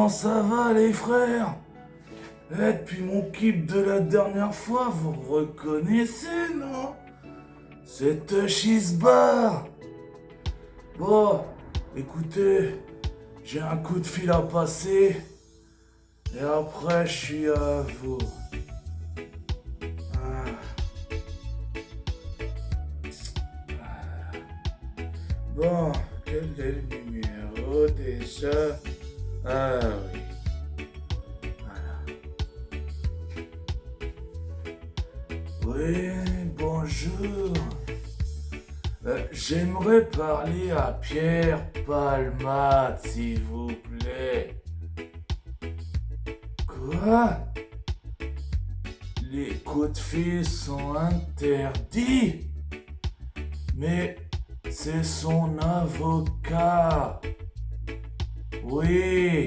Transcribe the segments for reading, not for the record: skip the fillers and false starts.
Comment ça va les frères? Eh, depuis mon clip de la dernière fois, vous reconnaissez, non? C'est Touchy's Bar. Bon, écoutez, j'ai un coup de fil à passer. Et après, je suis à vous. Ah. Bon, quel est le numéro déjà? Ah oui. Oui, bonjour. J'aimerais parler à Pierre Palmade, s'il vous plaît. Quoi? Les coups de fil sont interdits. Mais c'est son avocat. Oui.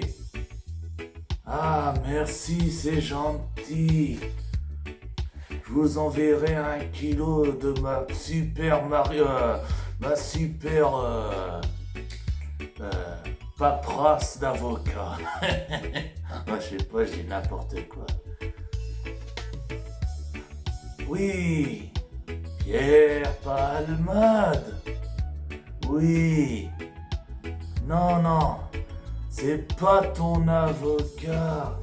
Ah, merci, c'est gentil. Je vous enverrai 1 kilo de ma super paperasse d'avocat. Moi, je sais pas, j'ai n'importe quoi. Oui, Pierre Palmade. Oui. Non, c'est pas ton avocat.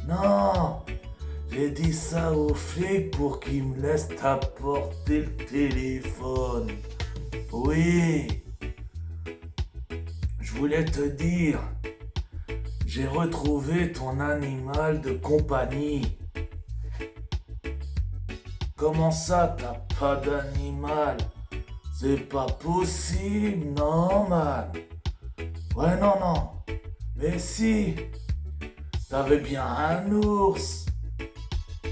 Non. J'ai dit ça aux flics pour qu'ils me laissent t'apporter le téléphone. Oui. Je voulais te dire, j'ai retrouvé ton animal de compagnie. Comment ça, t'as pas d'animal? C'est pas possible, non, man. Ouais, non. Mais si, t'avais bien un ours.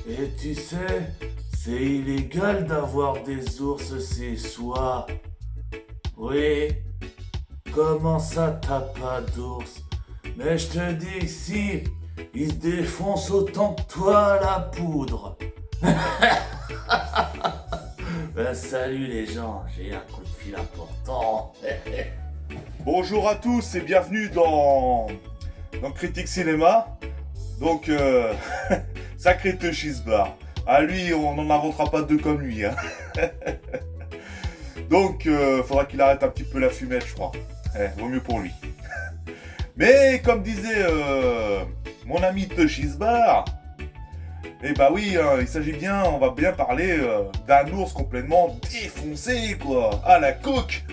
Et tu sais, c'est illégal d'avoir des ours chez soi. Oui. Comment ça t'as pas d'ours? Mais je te dis, si, il se défonce autant que toi à la poudre. Ben, salut les gens, j'ai un coup de fil important. Bonjour à tous et bienvenue dans Critique Cinéma. Donc, sacré Touchy's Bar. Ah lui, on n'en inventera pas deux comme lui. Hein. Donc, faudra qu'il arrête un petit peu la fumette, je crois. Vaut mieux pour lui. Mais comme disait mon ami Touchy's Bar, eh bah oui, il s'agit bien, on va bien parler d'un ours complètement défoncé, quoi. Ah, la coque.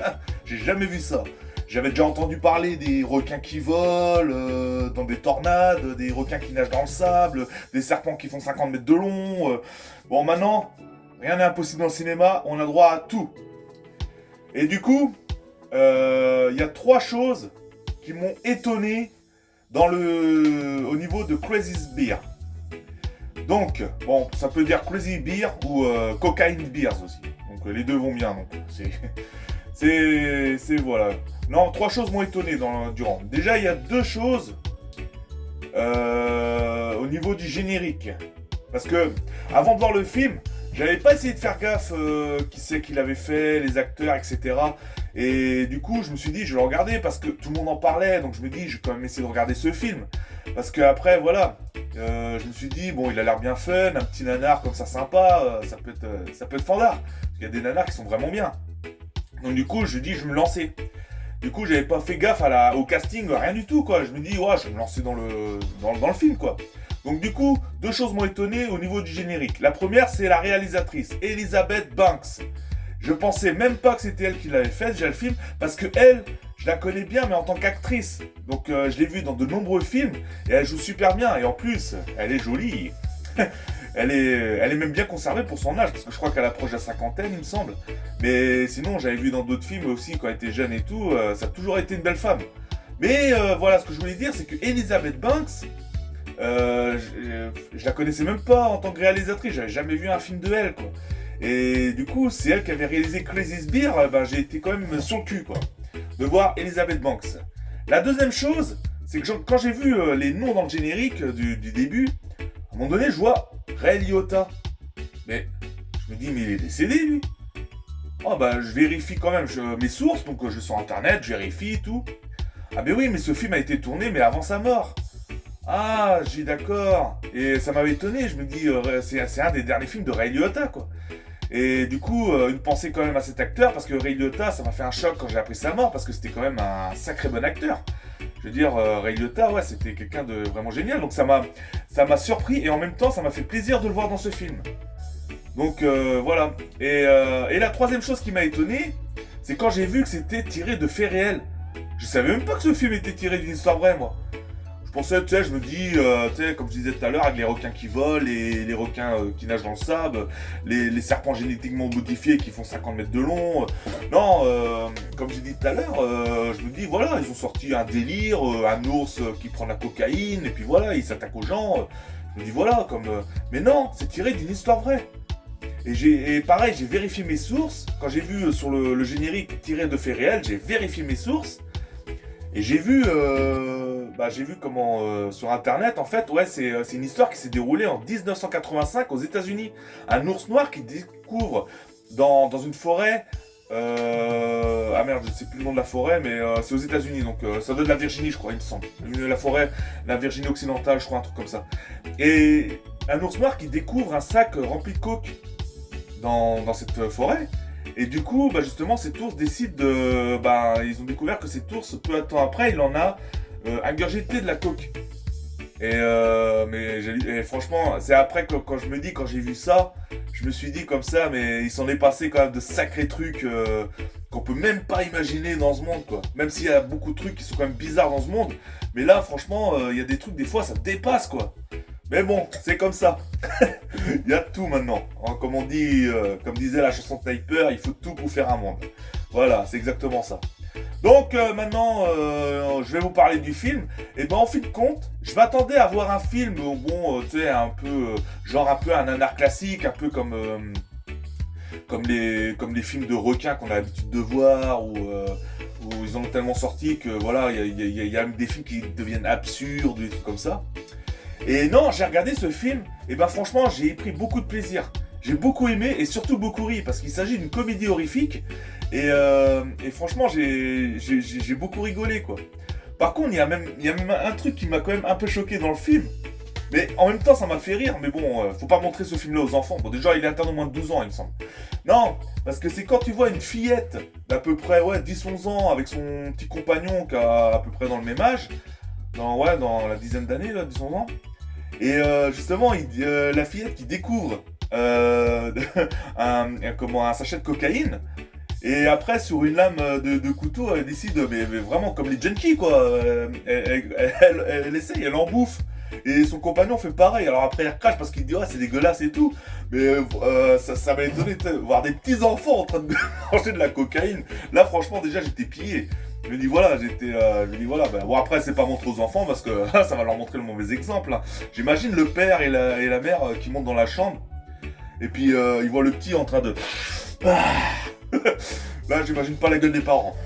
J'ai jamais vu ça. J'avais déjà entendu parler des requins qui volent dans des tornades, des requins qui nagent dans le sable, des serpents qui font 50 mètres de long. Bon, maintenant, rien n'est impossible dans le cinéma, on a droit à tout. Et du coup, il y a 3 choses qui m'ont étonné au niveau de Crazy's Beer. Donc, bon, ça peut dire Crazy Beer ou Cocaine Beers aussi. Donc les deux vont bien, donc c'est voilà. Non, 3 choses m'ont étonné durant. Déjà, il y a 2 choses au niveau du générique. Parce que, avant de voir le film, j'avais pas essayé de faire gaffe qui c'est qui l'avait fait, les acteurs, etc. Et du coup, je me suis dit, je vais le regarder parce que tout le monde en parlait. Donc je me dis, je vais quand même essayer de regarder ce film. Parce que après, voilà, je me suis dit, bon, il a l'air bien fun, un petit nanar comme ça sympa, ça peut être fandard. Parce qu'il y a des nanars qui sont vraiment bien. Donc du coup, je me dis, je vais me lancer. Du coup, j'avais pas fait gaffe au casting, rien du tout, quoi. Je me dis, ouais, je vais me lancer dans le film, quoi. Donc du coup, 2 choses m'ont étonné au niveau du générique. La première, c'est la réalisatrice, Elizabeth Banks. Je pensais même pas que c'était elle qui l'avait fait, déjà le film, parce que elle, je la connais bien, mais en tant qu'actrice. Donc je l'ai vue dans de nombreux films, et elle joue super bien, et en plus, elle est jolie. Elle est même bien conservée pour son âge, parce que je crois qu'elle approche la cinquantaine, il me semble. Mais sinon, j'avais vu dans d'autres films aussi, quand elle était jeune et tout, ça a toujours été une belle femme. Mais voilà, ce que je voulais dire, c'est que Elizabeth Banks, je la connaissais même pas en tant que réalisatrice, j'avais jamais vu un film de elle, quoi. Et du coup, c'est elle qui avait réalisé Crazy's Beer, j'ai été quand même sur le cul, quoi, de voir Elizabeth Banks. La deuxième chose, c'est que quand j'ai vu les noms dans le générique du début, à un moment donné, je vois Ray Liotta. Mais je me dis, mais il est décédé, lui. Oh, bah, je vérifie quand même mes sources, donc je suis sur internet, je vérifie et tout. Ah mais oui, mais ce film a été tourné mais avant sa mort. Ah, j'ai d'accord. Et ça m'avait étonné, je me dis, c'est un des derniers films de Ray Liotta, quoi. Et du coup, une pensée quand même à cet acteur, parce que Ray Liotta, ça m'a fait un choc quand j'ai appris sa mort, parce que c'était quand même un sacré bon acteur. Je veux dire, Ray Liotta, ouais, c'était quelqu'un de vraiment génial, donc ça m'a surpris, et en même temps, ça m'a fait plaisir de le voir dans ce film. Donc voilà. Et la troisième chose qui m'a étonné, c'est quand j'ai vu que c'était tiré de faits réels. Je savais même pas que ce film était tiré d'une histoire vraie, moi. Je pensais, tu sais, je me dis, tu sais, comme je disais tout à l'heure, avec les requins qui volent, les requins qui nagent dans le sable, les serpents génétiquement modifiés qui font 50 mètres de long. Non, comme j'ai dit tout à l'heure, je me dis, voilà, ils ont sorti un délire, un ours qui prend de la cocaïne, et puis voilà, il s'attaque aux gens. Je me dis, voilà, comme... mais non, c'est tiré d'une histoire vraie. Et pareil, j'ai vérifié mes sources. Quand j'ai vu sur le générique tiré de faits réels, j'ai vérifié mes sources. Et j'ai vu comment sur internet, en fait, ouais, c'est une histoire qui s'est déroulée en 1985 aux États-Unis. Un ours noir qui découvre dans une forêt. Ah merde, je sais plus le nom de la forêt, mais c'est aux États-Unis, donc ça doit être la Virginie, je crois, il me semble. La forêt, la Virginie occidentale, je crois, un truc comme ça. Et un ours noir qui découvre un sac rempli de coke dans cette forêt. Et du coup, justement, cet ours décide de... ils ont découvert que cet ours, peu de temps après, il en a ingurgité de la coke. Et franchement, c'est après que quand j'ai vu ça, je me suis dit comme ça, mais il s'en est passé quand même de sacrés trucs qu'on peut même pas imaginer dans ce monde, quoi. Même s'il y a beaucoup de trucs qui sont quand même bizarres dans ce monde, mais là, franchement, il y a des trucs, des fois, ça dépasse, quoi. Mais bon, c'est comme ça. Il y a tout maintenant. Hein, comme on dit, comme disait la chanson de Typer, il faut tout pour faire un monde. Voilà, c'est exactement ça. Donc maintenant, je vais vous parler du film. Et en fin de compte, je m'attendais à voir un film, tu sais, un peu, genre un peu un nanar classique, un peu comme les films de requins qu'on a l'habitude de voir, où ils en ont tellement sorti que voilà, il y a des films qui deviennent absurdes, des trucs comme ça. Et non, j'ai regardé ce film, et franchement, j'ai pris beaucoup de plaisir. J'ai beaucoup aimé et surtout beaucoup ri, parce qu'il s'agit d'une comédie horrifique. Et franchement, j'ai beaucoup rigolé, quoi. Par contre, il y a même un truc qui m'a quand même un peu choqué dans le film. Mais en même temps, ça m'a fait rire. Mais bon, faut pas montrer ce film-là aux enfants. Bon, déjà, il est interdit au moins de 12 ans, il me semble. Non, parce que c'est quand tu vois une fillette d'à peu près 10-11 ans avec son petit compagnon qui a à peu près dans le même âge. Dans la dizaine d'années, là, 10-11 ans. Et justement, la fillette qui découvre un sachet de cocaïne. Et après, sur une lame de couteau, elle décide, mais vraiment comme les junkies, quoi. Elle essaye, elle en bouffe. Et son compagnon fait pareil. Alors après, il recrache parce qu'il dit, c'est dégueulasse et tout. Mais ça m'a étonné de voir des petits enfants en train de manger de la cocaïne. Là, franchement, déjà, j'étais pillé. Je me dis, voilà, bon, après, c'est pas montré aux enfants parce que ça va leur montrer le mauvais exemple. Hein. J'imagine le père et la mère qui montent dans la chambre. Et puis, ils voient le petit en train de... Là, j'imagine pas la gueule des parents.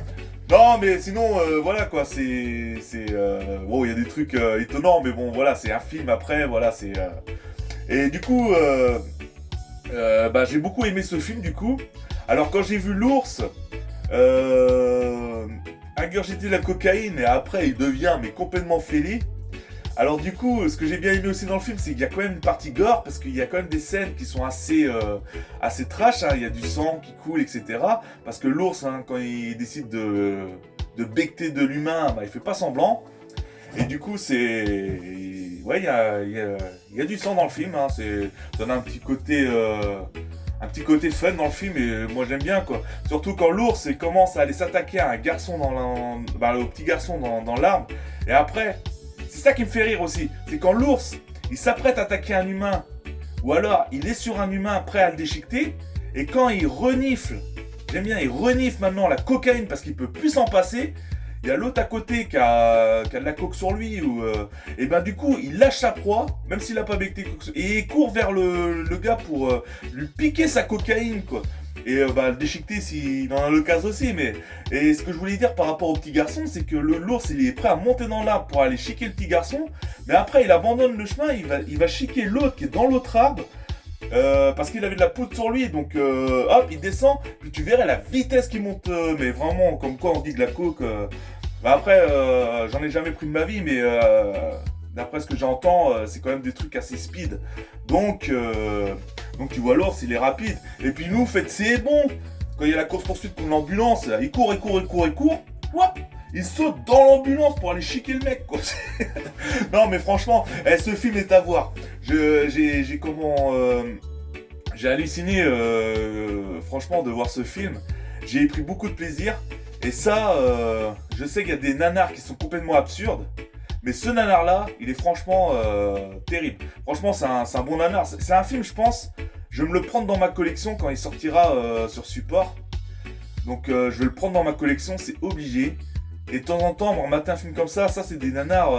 Non, mais sinon, voilà quoi, il y a des trucs étonnants, mais bon, voilà, c'est un film après, voilà, c'est... Et du coup, j'ai beaucoup aimé ce film, du coup. Alors, quand j'ai vu l'ours ingurgiter de la cocaïne, et après, il devient, mais complètement fêlé. Alors du coup, ce que j'ai bien aimé aussi dans le film, c'est qu'il y a quand même une partie gore, parce qu'il y a quand même des scènes qui sont assez trash, hein. Il y a du sang qui coule, etc. Parce que l'ours, hein, quand il décide de becqueter de l'humain, il fait pas semblant. Et du coup, c'est... Ouais, il y a du sang dans le film, hein. Ça donne un petit côté fun dans le film, et moi j'aime bien, quoi. Surtout quand l'ours il commence à aller s'attaquer à un garçon au petit garçon dans l'arbre, et après... C'est ça qui me fait rire aussi, c'est quand l'ours, il s'apprête à attaquer un humain, ou alors il est sur un humain prêt à le déchiqueter, et quand il renifle, j'aime bien, il renifle maintenant la cocaïne parce qu'il peut plus s'en passer, il y a l'autre à côté qui a de la coke sur lui, et du coup il lâche sa proie, même s'il n'a pas becté, et il court vers le gars pour lui piquer sa cocaïne, quoi. Et le déchiqueter s'il en a l'occasion aussi, et ce que je voulais dire par rapport au petit garçon, c'est que l'ours il est prêt à monter dans l'arbre pour aller chiquer le petit garçon, mais après il abandonne le chemin, il va chiquer l'autre qui est dans l'autre arbre, parce qu'il avait de la poudre sur lui, donc hop, il descend, puis tu verrais la vitesse qui monte, mais vraiment, comme quoi on dit que la coke, Bah après, j'en ai jamais pris de ma vie, mais d'après ce que j'entends, c'est quand même des trucs assez speed. Donc tu vois l'ours, il est rapide. Et puis nous, faites c'est bon. Quand il y a la course-poursuite contre l'ambulance, là, il court, hop, il saute dans l'ambulance pour aller chiquer le mec, quoi. Non, mais franchement, ce film est à voir. J'ai halluciné, franchement, de voir ce film. J'ai pris beaucoup de plaisir. Et ça, je sais qu'il y a des nanars qui sont complètement absurdes. Mais ce nanar-là, il est franchement terrible. Franchement, c'est un bon nanar. C'est un film, je pense, je vais me le prendre dans ma collection quand il sortira sur support. Donc je vais le prendre dans ma collection, c'est obligé. Et de temps en temps, remater un film comme ça c'est des nanars.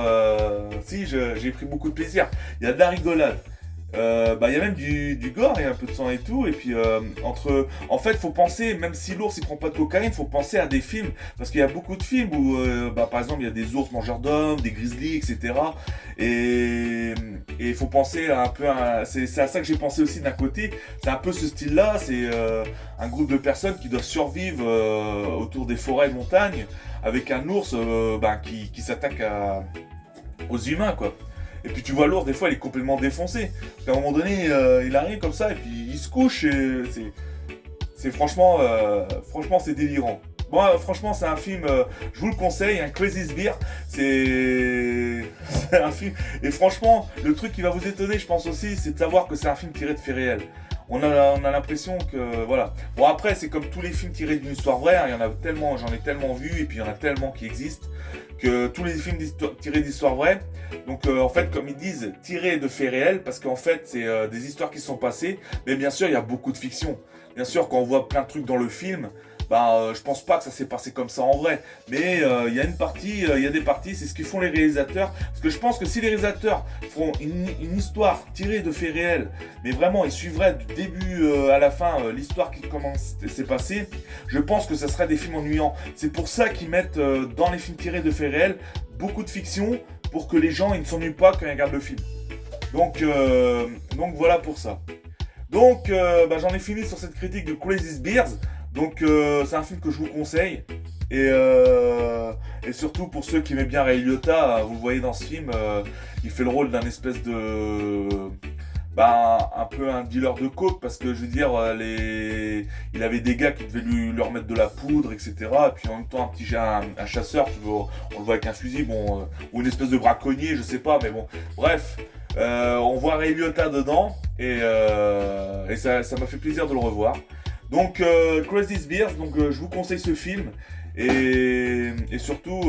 Si, j'ai pris beaucoup de plaisir. Il y a de la rigolade. Il y a même du gore, il y a un peu de sang et tout. Et puis en fait, faut penser, même si l'ours il prend pas de cocaïne, faut penser à des films, parce qu'il y a beaucoup de films où, par exemple, il y a des ours mangeurs d'hommes, des grizzlies, etc. Et il faut penser un peu c'est à ça que j'ai pensé aussi d'un côté. C'est un peu ce style-là. C'est un groupe de personnes qui doivent survivre autour des forêts et montagnes avec un ours qui s'attaque aux humains, quoi. Et puis tu vois l'ours, des fois il est complètement défoncé. À un moment donné, il arrive comme ça et puis il se couche et c'est franchement c'est délirant. Bon, franchement c'est un film, je vous le conseille, un Crazy Sbires, c'est un film. Et franchement, le truc qui va vous étonner, je pense aussi, c'est de savoir que c'est un film tiré de faits réels. On a l'impression que voilà. Bon après c'est comme tous les films tirés d'une histoire vraie, hein, il y en a tellement, j'en ai tellement vu et puis il y en a tellement qui existent que tous les films tirés d'histoires vraies. Donc en fait comme ils disent tirés de faits réels parce qu'en fait c'est des histoires qui sont passées. Mais bien sûr il y a beaucoup de fiction. Bien sûr quand on voit plein de trucs dans le film. Je pense pas que ça s'est passé comme ça en vrai, mais il y a des parties, c'est ce qu'ils font les réalisateurs, parce que je pense que si les réalisateurs font une histoire tirée de faits réels, mais vraiment ils suivraient du début à la fin l'histoire qui s'est passée, je pense que ça serait des films ennuyants. C'est pour ça qu'ils mettent dans les films tirés de faits réels beaucoup de fiction, pour que les gens ils ne s'ennuient pas quand ils regardent le film. Donc voilà pour ça. Donc j'en ai fini sur cette critique de Crazy Sbires. Donc c'est un film que je vous conseille. Et surtout pour ceux qui aimaient bien Ray Liotta, vous le voyez dans ce film, il fait le rôle d'un espèce de... un peu un dealer de coke, parce que je veux dire, il avait des gars qui devaient lui remettre de la poudre, etc. Et puis en même temps un chasseur, on le voit avec un fusil, ou une espèce de braconnier, je sais pas, mais bon, bref. On voit Ray Liotta dedans, et ça m'a fait plaisir de le revoir. Donc Crazy Sbires, donc je vous conseille ce film et surtout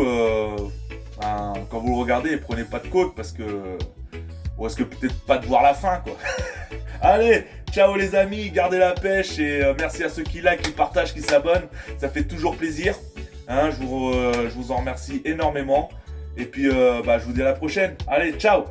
quand vous le regardez, prenez pas de coke parce que ou est-ce que peut-être pas de voir la fin quoi. Allez, ciao les amis, gardez la pêche et merci à ceux qui like, qui partagent, qui s'abonnent, ça fait toujours plaisir. Hein, je vous en remercie énormément et puis je vous dis à la prochaine. Allez, ciao.